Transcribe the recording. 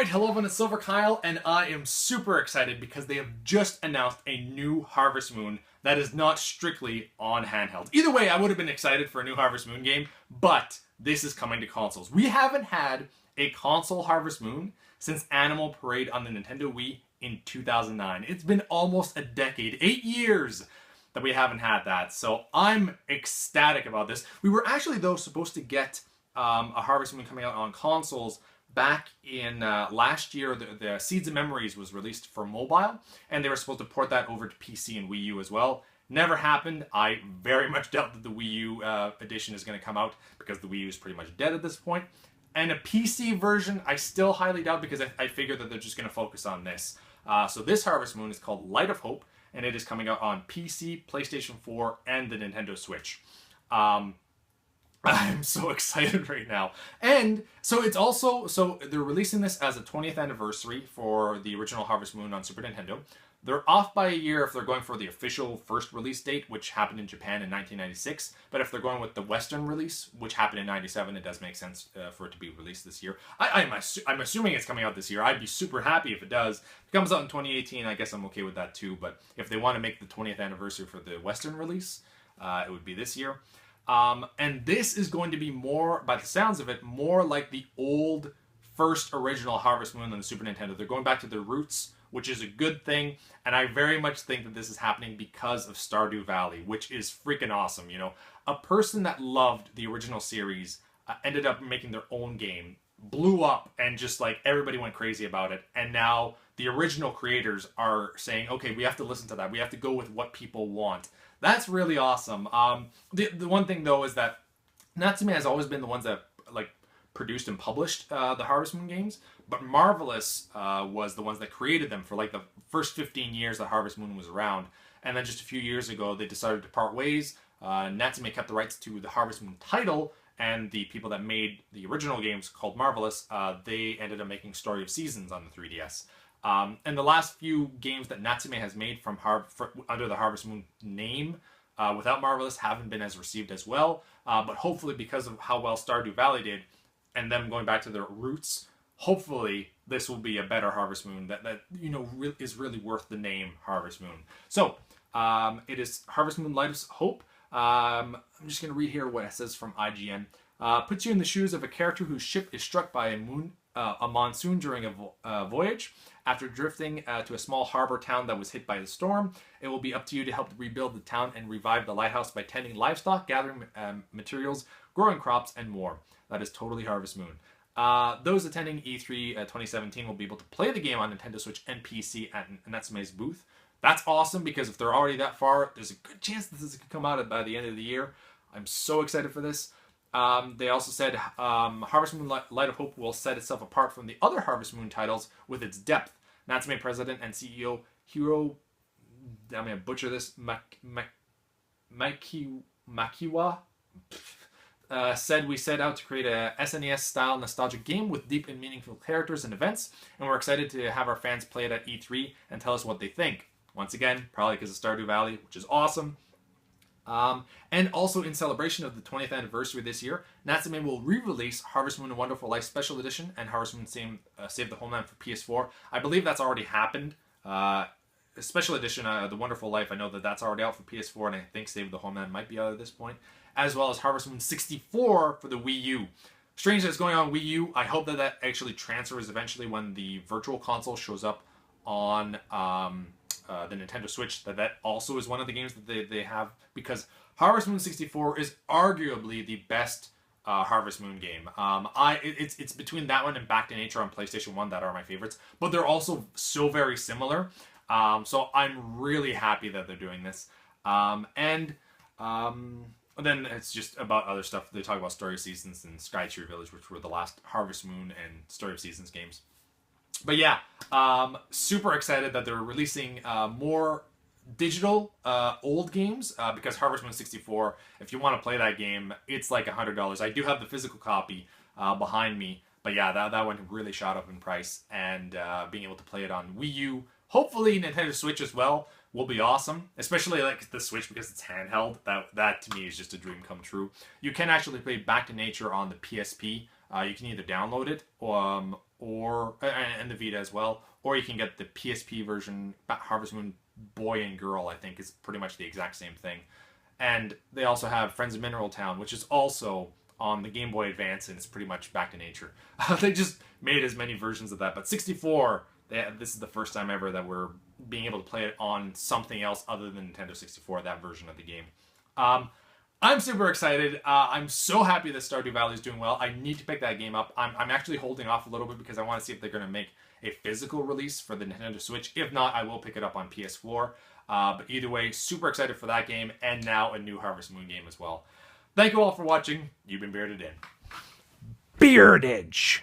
Alright, hello everyone, it's Silver Kyle, and I am super excited because they have just announced a new Harvest Moon that is not strictly on handheld. Either way, I would have been excited for a new Harvest Moon game, but this is coming to consoles. We haven't had a console Harvest Moon since Animal Parade on the Nintendo Wii in 2009. It's been almost a decade, 8 years, that we haven't had that, so I'm ecstatic about this. We were actually, though, supposed to get a Harvest Moon coming out on consoles back in last year. The Seeds of Memories was released for mobile, and they were supposed to port that over to PC and Wii U as well. Never happened. I very much doubt that the Wii U edition is going to come out because the Wii U is pretty much dead at this point. And a PC version, I still highly doubt because I figure that they're just going to focus on this. So this Harvest Moon is called Light of Hope, and it is coming out on PC, PlayStation 4, and the Nintendo Switch. I'm so excited right now. And so it's also, so they're releasing this as a 20th anniversary for the original Harvest Moon on Super Nintendo. They're off by a year if they're going for the official first release date, which happened in Japan in 1996. But if they're going with the Western release, which happened in 97, it does make sense for it to be released this year. I'm assuming it's coming out this year. I'd be super happy if it does. If it comes out in 2018, I guess I'm okay with that too. But if they want to make the 20th anniversary for the Western release, it would be this year. And this is going to be more, by the sounds of it, more like the old first original Harvest Moon on the Super Nintendo. They're going back to their roots, which is a good thing, and I very much think that this is happening because of Stardew Valley, which is freaking awesome. You know, a person that loved the original series ended up making their own game, blew up, and just like everybody went crazy about it, and now the original creators are saying, okay, we have to listen to that. We have to go with what people want. That's really awesome. The one thing, though, is that Natsume has always been the ones that like produced and published the Harvest Moon games, but Marvelous was the ones that created them for like the first 15 years that Harvest Moon was around. And then just a few years ago, they decided to part ways. Natsume kept the rights to the Harvest Moon title, and the people that made the original games called Marvelous, they ended up making Story of Seasons on the 3DS. And the last few games that Natsume has made from under the Harvest Moon name without Marvelous haven't been as received as well. But hopefully, because of how well Stardew Valley did, and them going back to their roots, hopefully this will be a better Harvest Moon that you know is really worth the name Harvest Moon. So it is Harvest Moon Light of Hope. I'm just going to read here what it says from IGN. Puts you in the shoes of a character whose ship is struck by a monsoon during a voyage. After drifting to a small harbor town that was hit by the storm, it will be up to you to help rebuild the town and revive the lighthouse by tending livestock, gathering materials, growing crops, and more. That is totally Harvest Moon. Those attending E3 2017 will be able to play the game on Nintendo Switch and PC at Natsume's booth. That's awesome because if they're already that far, there's a good chance that this could come out by the end of the year. I'm so excited for this. They also said Harvest Moon Light of Hope will set itself apart from the other Harvest Moon titles with its depth. Natsume President and CEO Hiro, I'm going to butcher this, Makiwa, said we set out to create a SNES-style nostalgic game with deep and meaningful characters and events, and we're excited to have our fans play it at E3 and tell us what they think. Once again, probably because of Stardew Valley, which is awesome. And also in celebration of the 20th anniversary this year, Natsume will re-release Harvest Moon: A Wonderful Life Special Edition and Harvest Moon Save the Homeland for PS4. I believe that's already happened. Special Edition, The Wonderful Life, I know that that's already out for PS4, and I think Save the Homeland might be out at this point, as well as Harvest Moon 64 for the Wii U. Strange that it's going on Wii U. I hope that that actually transfers eventually when the Virtual Console shows up on the Nintendo Switch, that also is one of the games that they have, because Harvest Moon 64 is arguably the best Harvest Moon game. It's between that one and Back to Nature on PlayStation 1 that are my favorites, but they're also so very similar. So I'm really happy that they're doing this. And then it's just about other stuff. They talk about Story of Seasons and Sky Tree Village, which were the last Harvest Moon and Story of Seasons games. But yeah, super excited that they're releasing more digital old games because Harvest Moon 64, if you want to play that game, it's like $100. I do have the physical copy behind me, but yeah, that one really shot up in price, and being able to play it on Wii U, hopefully Nintendo Switch as well, will be awesome, especially like the Switch because it's handheld. That to me is just a dream come true. You can actually play Back to Nature on the PSP. You can either download it or and the Vita as well, or you can get the PSP version, Harvest Moon Boy and Girl. I think is pretty much the exact same thing. And they also have Friends of Mineral Town, which is also on the Game Boy Advance, and it's pretty much back to nature. They just made as many versions of that. But 64, this is the first time ever that we're being able to play it on something else other than Nintendo 64, that version of the game. I'm super excited. I'm so happy that Stardew Valley is doing well. I need to pick that game up. I'm actually holding off a little bit because I want to see if they're going to make a physical release for the Nintendo Switch. If not, I will pick it up on PS4. But either way, super excited for that game, and now a new Harvest Moon game as well. Thank you all for watching. You've been Bearded In. Beardage.